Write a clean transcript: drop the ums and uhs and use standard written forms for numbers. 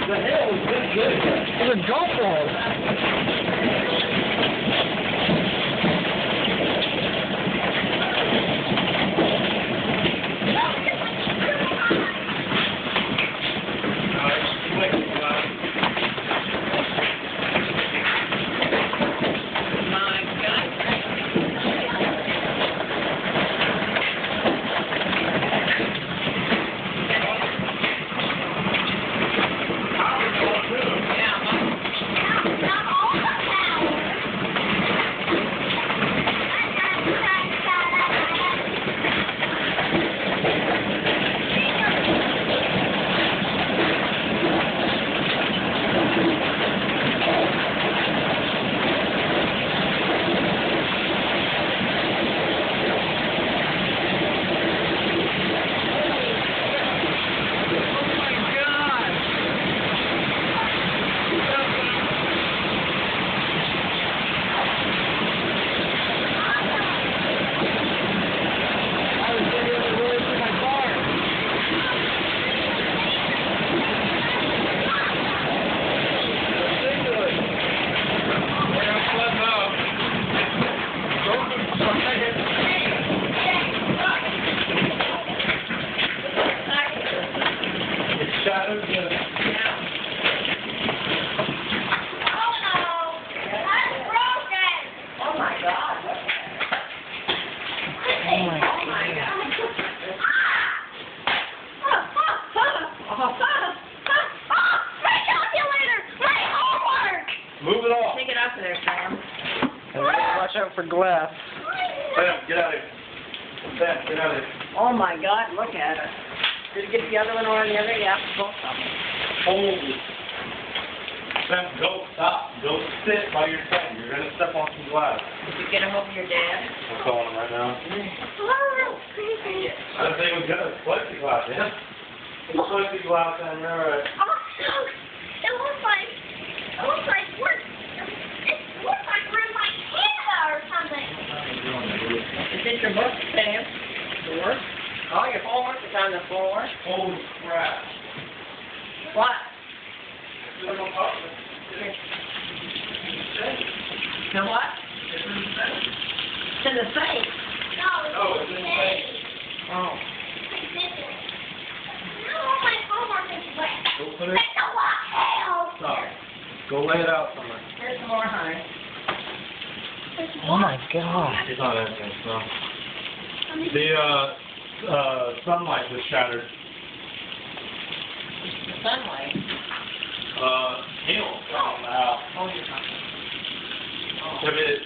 The hell was this good? It's a golf ball. Move it off. Take it off of there, Sam. Watch out for glass. Sam, get out of here. Sam, get out of here. Oh my God, look at her. Did you get the other one or the other? Yeah, both of them. Holy. Sam, go stop. Go sit by your side. You're going to step on some glass. Did you get them over your dad? I'm calling him right now. I think we got a plexiglass, yeah? Plexiglass in there, right? It looks like we're in my Canada or something. Is it your book, Sam? Your work? Oh, your homework is on the floor. Holy crap. What? The what? It's in the safe. Oh, it's in the safe. Oh. No, my homework is wet. Go put it. It's a lot hell. Stop. Go lay it out somewhere. Here's some more, honey. Oh my God. It's not anything, no. The sunlight was shattered. The sunlight. Hail from the house. Oh, you're talking. If it